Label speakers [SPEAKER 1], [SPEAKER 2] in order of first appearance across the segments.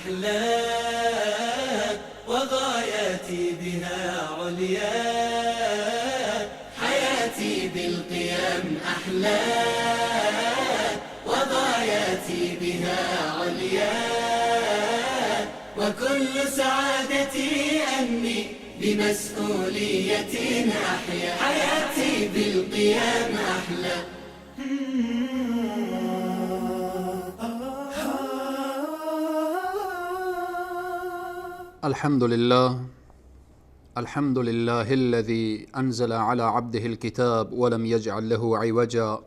[SPEAKER 1] أحلى وغاياتي بها عليا، حياتي بالقيم أحلى وغاياتي بها عليا، وكل سعادتي أني بمسؤولية أحيا، حياتي بالقيم أحلى.
[SPEAKER 2] الحمد لله الذي أنزل على عبده الكتاب ولم يجعل له عوجا،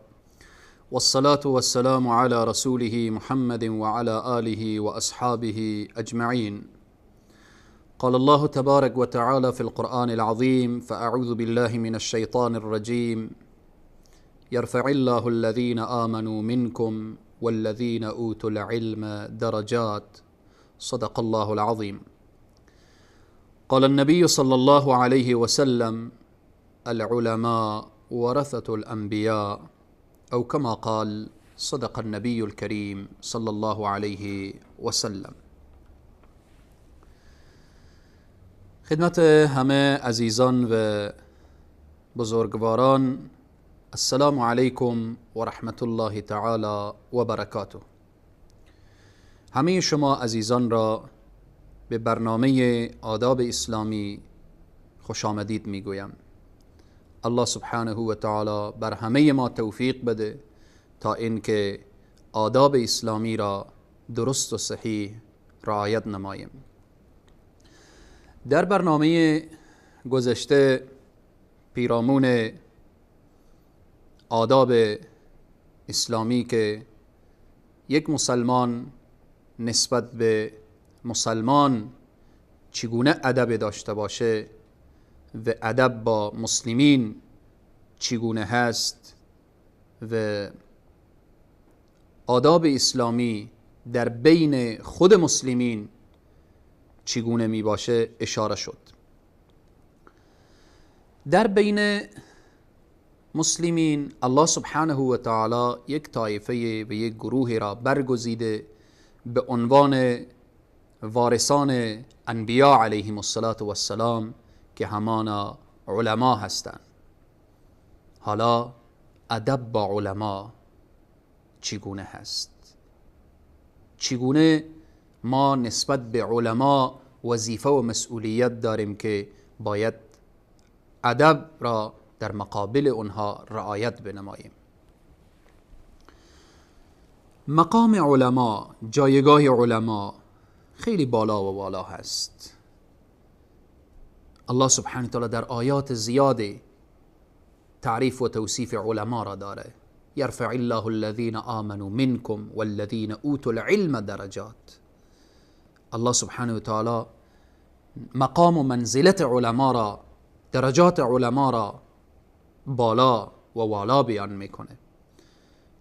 [SPEAKER 2] والصلاة والسلام على رسوله محمد وعلى آله وأصحابه أجمعين. قال الله تبارك وتعالى في القرآن العظيم: فأعوذ بالله من الشيطان الرجيم، يرفع الله الذين آمنوا منكم والذين أوتوا العلم درجات. صدق الله العظيم. قال النبي صلى الله عليه وسلم: العلماء ورثة الأنبياء، أو كما قال صدق النبي الكريم صلى الله عليه وسلم. خدمت همه عزیزان و بزرگواران، السلام علیکم و رحمت الله تعالی و برکاته. همه شما عزیزان را به برنامه آداب اسلامی خوش آمدید میگویم. الله سبحانه و تعالی بر همه ما توفیق بده تا اینکه آداب اسلامی را درست و صحیح رعایت نماییم. در برنامه گذشته پیرامون آداب اسلامی که یک مسلمان نسبت به مسلمان چگونه ادب داشته باشه و ادب با مسلمین چگونه هست و آداب اسلامی در بین خود مسلمین چگونه می باشه اشاره شد. در بین مسلمین الله سبحانه و تعالی یک طایفه و یک گروهی را برگزیده به عنوان وارثان انبیاء علیهم السلام که همان علما هستند. حالا ادب با علما چگونه هست؟ چگونه ما نسبت به علما وظیفه و مسئولیت داریم که باید ادب را در مقابل اونها رعایت بنماییم؟ مقام علما، جایگاه علما خیلی بالا و بالا هست. الله سبحانه و تعالی در آیات زیادی تعریف و توصیف علما را داره. یرفع الله الذین آمنوا منکم والذین اوتوا العلم درجات. الله سبحانه و تعالی مقام و منزلت علما را، درجات علما را بالا و والا بیان میکنه.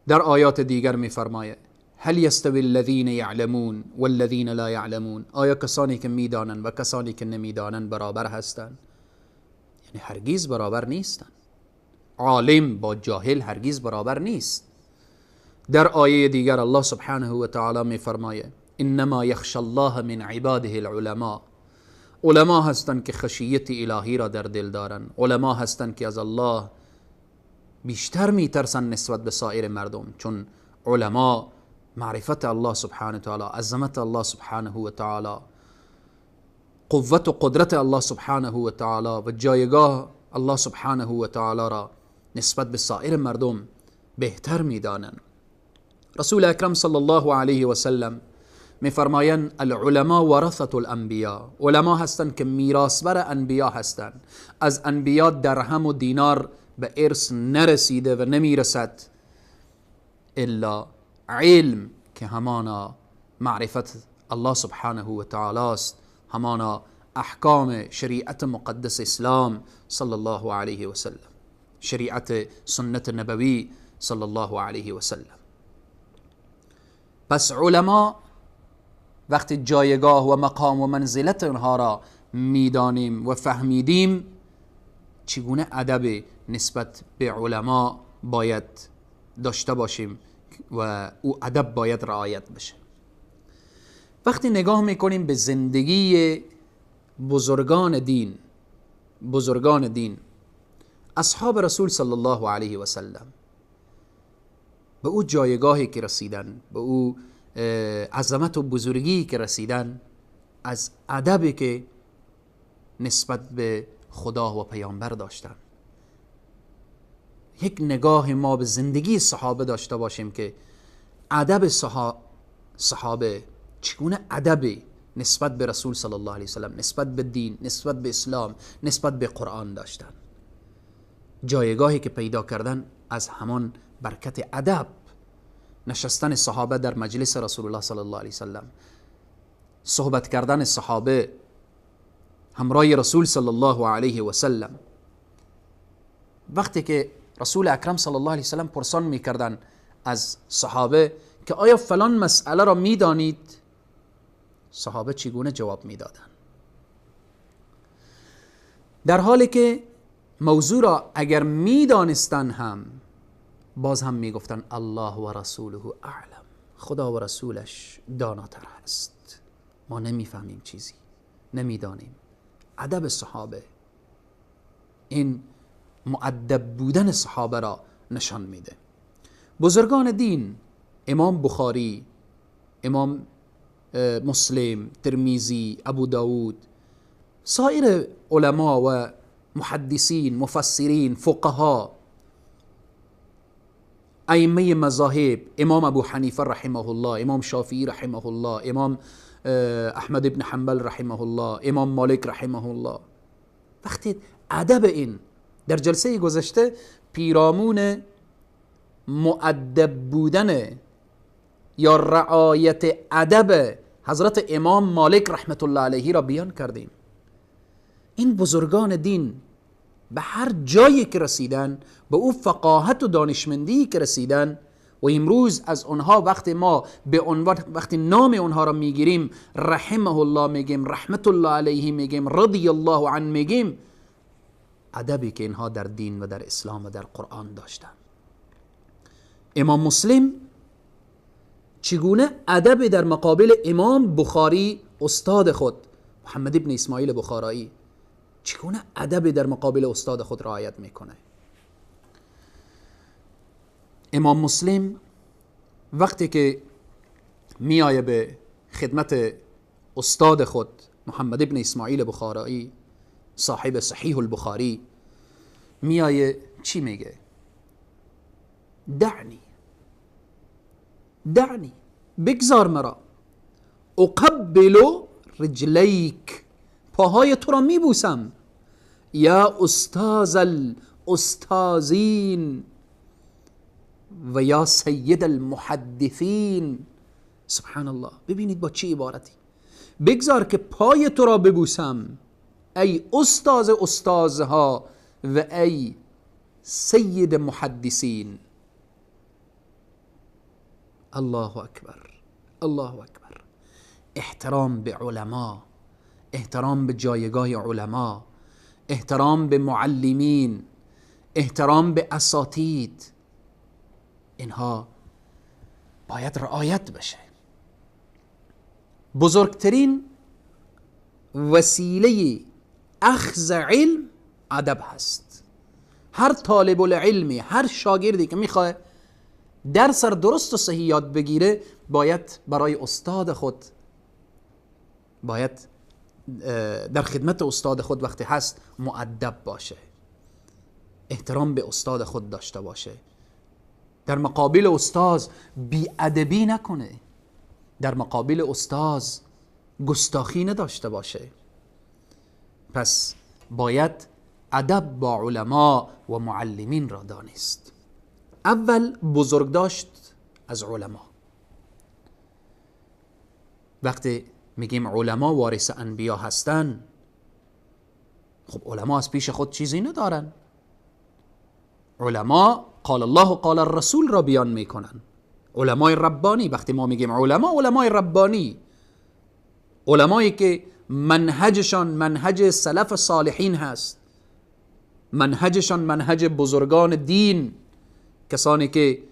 [SPEAKER 2] در آیات دیگر میفرماید: هل یستوی الذین یعلمون والذین لا یعلمون؟ آیا کسانی که میدانند و کسانی که نمیدانند برابر هستند؟ یعنی هرگیز برابر نیستند. عالم با جاهل هرگیز برابر نیست. در آیه دیگر الله سبحانه و تعالی میفرماید: انما یخشی الله من عباده العلماء. علما هستند که خشیت الهی را در دل دارند. علما هستند که از الله بیشتر میترسن نسبت به سایر مردم، چون علما معرفت الله سبحانه و تعالی، عظمت الله سبحانه و تعالی، قوت و قدرت الله سبحانه و تعالی و جایگاه الله سبحانه و تعالی را نسبت به سایر مردم بهتر میدانند. رسول اکرم صلی الله علیه و سلم میفرمایند: العلماء ورثة الانبیاء. علما هستند که میراثبر انبیا هستند. از انبیا درهم و دینار به ارث نرسیده و نمیرسد الا علم که همانا معرفت الله سبحانه و تعالی است، همانا احکام شریعت مقدس اسلام صلی الله علیه و سلم، شریعت سنت نبوی صلی الله علیه و سلم. پس علما وقتی جایگاه و مقام و منزلت اونها را میدانیم و فهمیدیم، چگونه ادب نسبت به علما باید داشته باشیم و او ادب باید رعایت بشه. وقتی نگاه میکنیم به زندگی بزرگان دین اصحاب رسول صلی الله علیه و سلم، به او جایگاهی که رسیدن، به او عظمت و بزرگی که رسیدن، از ادبی که نسبت به خدا و پیامبر داشتن، یک نگاه ما به زندگی صحابه داشته باشیم که ادب صحابه چگونه ادبی نسبت به رسول صلی الله علیه وسلم، نسبت به دین، نسبت به اسلام، نسبت به قرآن داشتن. جایگاهی که پیدا کردن از همان برکت ادب، نشستن صحابه در مجلس رسول الله صلی الله علیه وسلم، صحبت کردن صحابه همراه رسول صلی الله علیه و سلم. وقتی که رسول اکرم صلی الله علیه و سلم پرسان میکردن از صحابه که آیا فلان مسئله را میدانید، صحابه چگونه جواب میدادن؟ در حالی که موضوع را اگر میدانستن هم باز هم میگفتن الله و رسوله اعلم، خدا و رسولش داناتر هست، ما نمیفهمیم چیزی، نمیدانیم. ادب صحابه این مؤدب بودن صحابه را نشان میده. بزرگان دین، امام بخاری، امام مسلم، ترمیزی، ابو داود، سایر علما و محدثین، مفسرین، فقها، ائمه مذاهب، امام ابو حنیفه رحمه الله، امام شافعی رحمه الله، امام احمد ابن حنبل رحمه الله، امام مالک رحمه الله. وقتی ادب این در جلسه گذشته پیرامون مؤدب بودن یا رعایت ادب حضرت امام مالک رحمت الله علیه را بیان کردیم. این بزرگان دین به هر جایی که رسیدن، به او فقاهت و دانشمندی که رسیدن، و امروز از اونها وقتی نام اونها را میگیریم رحمه الله میگیم، رحمت الله علیه میگیم، رضی الله عنه میگیم، ادبی که اینها در دین و در اسلام و در قرآن داشتن. امام مسلم چگونه ادب در مقابل امام بخاری استاد خود محمد ابن اسماعیل بخارایی، چگونه ادب در مقابل استاد خود رعایت میکنه. امام مسلم وقتی که میایه به خدمت استاد خود محمد ابن اسماعیل بخارایی صاحب صحیح البخاری، میایه چی میگه؟ دعنی بگذار مرا، اقبل رجلیک، پاهای تو را میبوسم، یا استاذ الاستاذین و یا سید المحدثین. سبحان الله، ببینید با چه عبارتی، بگذار که پای تو را ببوسم ای استاذ استاذها و ای سید محدثین. الله اکبر، الله اکبر. احترام به علما، احترام به جایگاه علما، احترام به معلمین، احترام به اساتید، اینها باید رعایت بشه. بزرگترین وسیله اخذ علم ادب هست. هر طالب العلمی، هر شاگردی که میخواد درس درست و صحیح یاد بگیره، باید برای استاد خود، باید در خدمت استاد خود وقتی هست مؤدب باشه، احترام به استاد خود داشته باشه، در مقابل استاد بی‌ادبی نکنه، در مقابل استاد گستاخی نداشته باشه. پس باید ادب با علما و معلمین را دانست. اول بزرگ داشت از علما. وقتی میگیم علما وارث انبیا هستن، خب علما از پیش خود چیزی ندارن. علما قال الله و قال الرسول را بیان میکنن. علمای ربانی، وقتی ما میگیم علمای ربانی، علمایی که منهجشان منهج سلف صالحین هست، منهجشان منهج بزرگان دین، کسانی که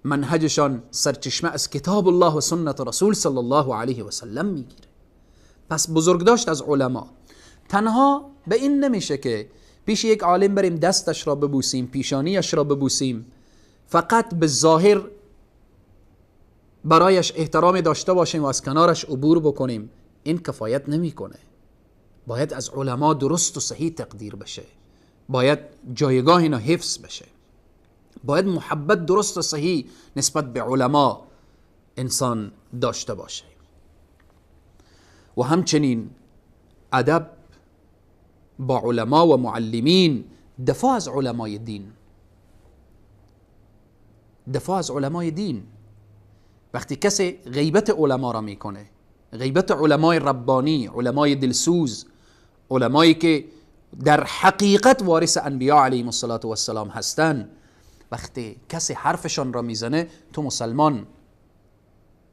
[SPEAKER 2] منهجشان سرچشمه از کتاب الله و سنت رسول صلی الله علیه و سلم میگیره. پس بزرگداشت از علما تنها به این نمیشه که پیش یک عالم بریم دستش را ببوسیم، پیشانیش را ببوسیم، فقط به ظاهر برایش احترام داشته باشیم و از کنارش عبور بکنیم. این کفایت نمیکنه. باید از علما درست و صحیح تقدیر بشه، باید جایگاه اینا حفظ بشه، باید محبت درست و صحیح نسبت به علما انسان داشته باشه. و همچنین ادب با علما و معلمین، دفاع از علمای دین. دفاع از علمای دین، وقتی کسی غیبت علما را میکنه، غیبت علمای ربانی، علمای دلسوز، علمایی که در حقیقت وارث انبیاء علیهم السلام هستن، وقتی کسی حرفشان را میزنه، تو مسلمان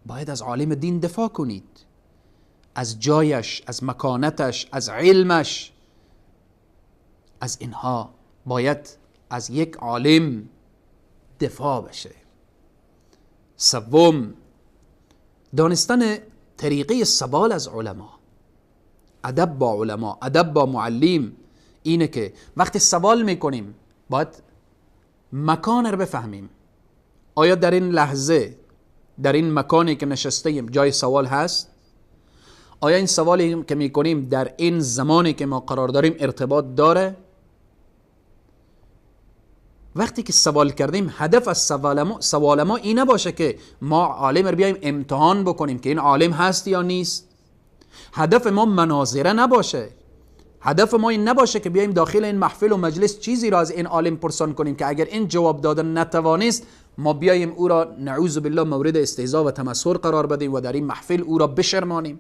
[SPEAKER 2] باید از عالم دین دفاع کنید، از جایش، از مکانتش، از علمش. از اینها باید از یک عالم دفاع بشه. سوم، دانستن طریقه سوال از علما. ادب با علما، ادب با معلم اینه که وقتی سوال میکنیم باید مکان رو بفهمیم. آیا در این لحظه، در این مکانی که نشستیم جای سوال هست؟ آیا این سوالی که میکنیم در این زمانی که ما قرار داریم ارتباط داره؟ وقتی که سوال کردیم هدف از سوال ما این نباشه که ما عالم رو بیایم امتحان بکنیم که این عالم هست یا نیست. هدف ما مناظره نباشه. هدف ما این نباشه که بیایم داخل این محفل و مجلس چیزی را از این عالم پرسان کنیم که اگر این جواب دادن نتوانست ما بیایم او را نعوذ بالله مورد استهزاء و تمسخر قرار بدیم و در این محفل او را بشرمانیم.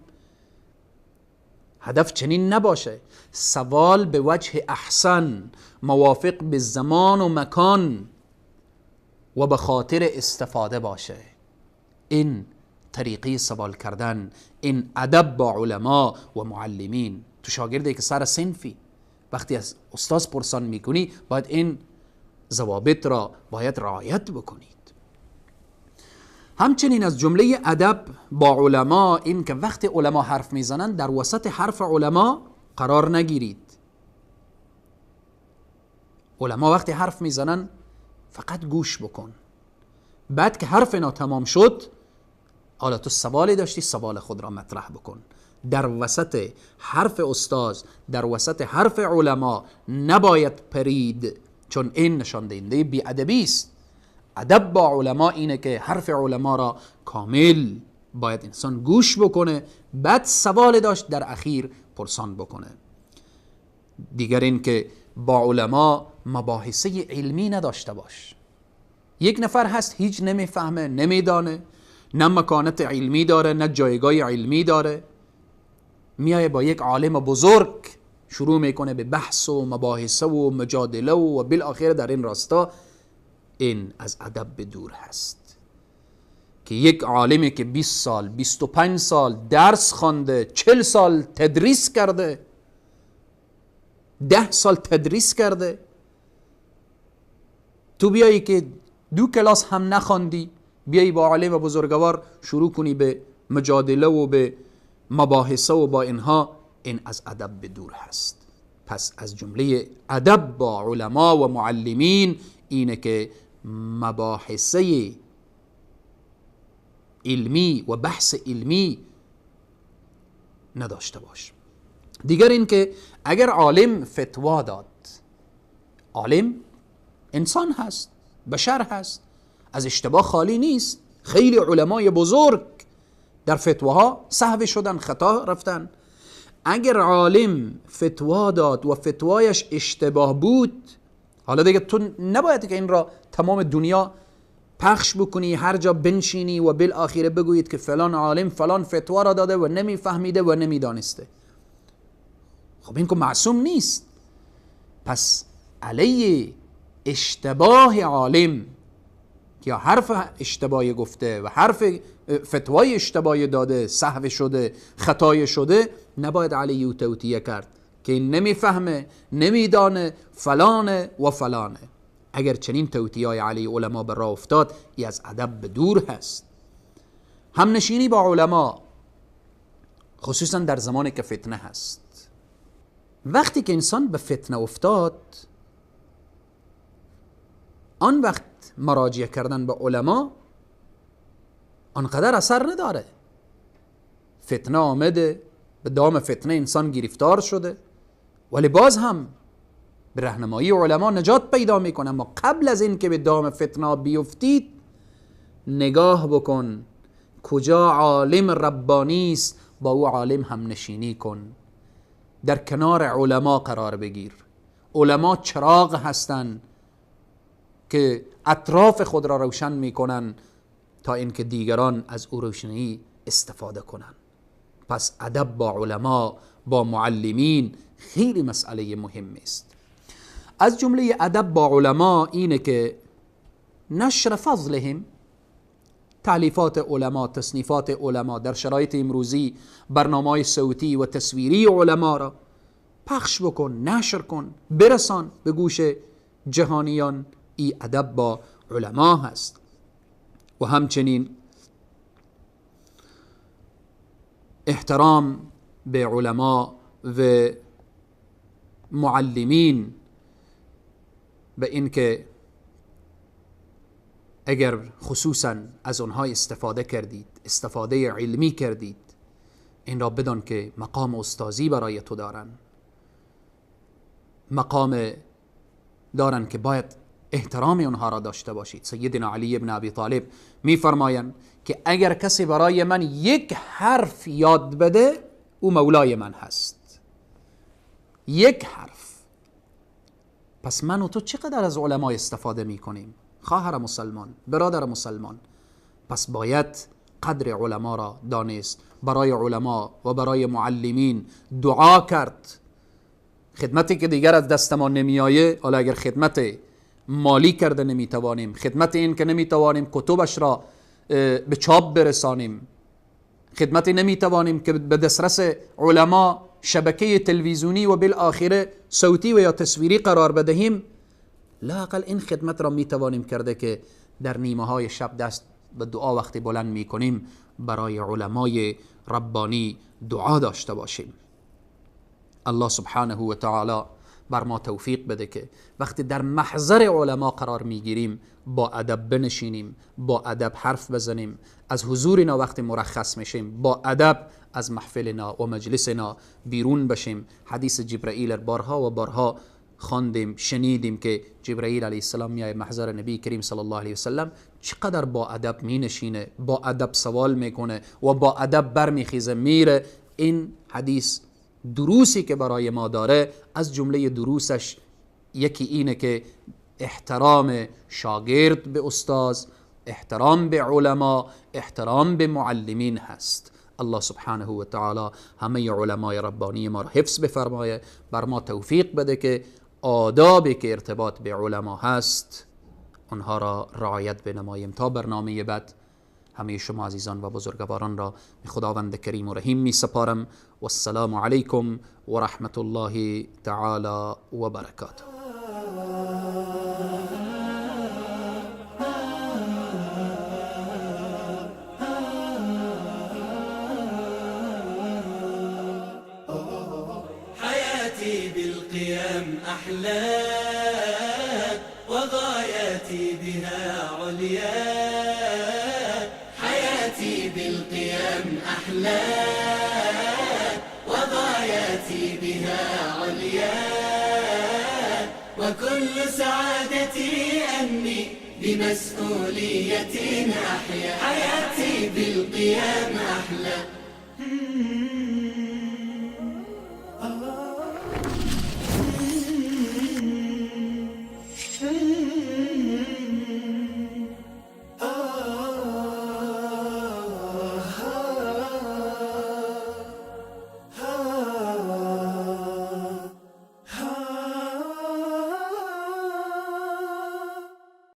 [SPEAKER 2] هدف چنین نباشه. سوال به وجه احسن، موافق به زمان و مکان و به خاطر استفاده باشه. این طریقی سوال کردن، این ادب با علما و معلمین. تو شاگردی که سر صنفی وقتی از استاد پرسان میکنی باید این ضوابط را باید رعایت بکنید. همچنین از جمله ادب با علما این که وقتی علما حرف میزنن در وسط حرف علما قرار نگیرید. علما وقتی حرف میزنن فقط گوش بکن. بعد که حرف اینا تمام شد، حالا تو سوالی داشتی سوال خود را مطرح بکن. در وسط حرف استاد، در وسط حرف علما نباید پرید، چون این نشان دهنده بی‌ادبی است. ادب با علما اینه که حرف علما را کامل باید انسان گوش بکنه، بعد سوال داشت در اخیر پرسان بکنه. دیگر این که با علما مباحثه علمی نداشته باش. یک نفر هست هیچ نمیفهمه، نمیدانه، نه مکانت علمی داره، نه جایگاه علمی داره، میایه با یک عالم بزرگ شروع میکنه به بحث و مباحثه و مجادله و بالاخره در این راستا این از ادب به دور هست. که یک عالمی که 20 سال 25 سال درس خوانده، 40 سال تدریس کرده، 10 سال تدریس کرده، تو بیایی که 2 کلاس هم نخواندی بیایی با عالم بزرگوار شروع کنی به مجادله و به مباحثه و با اینها، این از ادب به دور هست. پس از جمله ادب با علما و معلمین اینه که مباحثه علمی و بحث علمی نداشته باش. دیگر این که اگر عالم فتوا داد، عالم انسان هست، بشر هست، از اشتباه خالی نیست. خیلی علمای بزرگ در فتواها سهو شدن، خطا رفتن. اگر عالم فتوا داد و فتوایش اشتباه بود، حالا دیگه تو نباید که این را تمام دنیا پخش بکنی، هر جا بنشینی و بالاخره بگویید که فلان عالم فلان فتوا را داده و نمیفهمیده و نمیدانسته. خب این که معصوم نیست. پس علیه اشتباه عالم یا حرف اشتباهی گفته و حرف فتوای اشتباهی داده، سهو شده، خطای شده، نباید علیه توطیه کرد که این نمیفهمه، نمیدانه، فلانه و فلانه. اگر چنین توطیه‌ای علی علما به راه افتاد، ای از ادب به دور هست. همنشینی با علما، خصوصا در زمانی که فتنه هست. وقتی که انسان به فتنه افتاد، آن وقت مراجعه کردن به علما آنقدر اثر نداره. فتنه آمده، به دام فتنه انسان گرفتار شده، ولی باز هم به راهنمایی علما نجات پیدا میکنه. اما قبل از این که به دام فتنه بیفتید، نگاه بکن کجا عالم ربانی است، با او عالم هم نشینی کن، در کنار علما قرار بگیر. علما چراغ هستند که اطراف خود را روشن میکنن تا اینکه دیگران از او روشنی استفاده کنند. پس ادب با علما، با معلمین خیلی مسئله مهمی است. از جمله ادب با علما اینه که نشر فضلهم، تالیفات علما، تصنیفات علما، در شرایط امروزی برنامه‌های صوتی و تصویری علما را پخش بکن، نشر کن، برسان به گوش جهانیان. ای ادب با علما هست. و همچنین احترام به علما و معلمین، به این که اگر خصوصا از آنها استفاده کردید، استفاده علمی کردید، این را بدان که مقام استازی برای تو دارن، مقام دارن که باید احترام اونها را داشته باشید. سیدنا علی ابن ابی طالب میفرمایند که اگر کسی برای من یک حرف یاد بده، او مولای من هست. یک حرف. پس من و تو چقدر از علما استفاده میکنیم؟ خواهر مسلمان، برادر مسلمان. پس باید قدر علما را دانست، برای علما و برای معلمین دعا کرد. خدمتی که دیگر از دست ما نمیآیه، حالا اگر خدمت مالی کرده نمیتوانیم، خدمت این که نمیتوانیم کتبش را به چاپ برسانیم، خدمتی نمیتوانیم که به دسترس علما شبکه تلویزیونی و بالاخره صوتی و یا تصویری قرار بدهیم، لااقل این خدمت را میتوانیم کرده که در نیمه های شب دست به دعا وقتی بلند میکنیم برای علمای ربانی دعا داشته باشیم. الله سبحانه و تعالی بر ما توفیق بده که وقتی در محضر علما قرار میگیریم با ادب بنشینیم، با ادب حرف بزنیم، از حضورنا وقتی مرخص میشیم با ادب از محفلنا و مجلسنا بیرون بشیم. حدیث جبرائیل بارها و بارها خواندیم، شنیدیم که جبرائیل علیه السلام میای محضر نبی کریم صلی الله علیه وسلم، چقدر با ادب مینشینه، با ادب سوال میکنه و با ادب برمیخیزه میره. این حدیث دروسی که برای ما داره، از جمله دروسش یکی اینه که احترام شاگرد به استاز، احترام به علما، احترام به معلمین هست. الله سبحانه و تعالی همه علمای ربانی ما را حفظ بفرمایه، بر ما توفیق بده که آدابی که ارتباط به علما هست آنها را رعایت بنماییم. تا برنامه بعد همه شما عزیزان و بزرگواران را به خداوند کریم و رحیم می سپارم. و السلام علیکم و رحمت الله تعالی و برکاته.
[SPEAKER 1] حياتي بالقيم أحلى وغاياتي بها عليا، حياتي بالقيم أحلى وغاياتي بها عليا، وكل سعادتي أني بمسؤولية أحيا، حياتي بالقيم أحلى.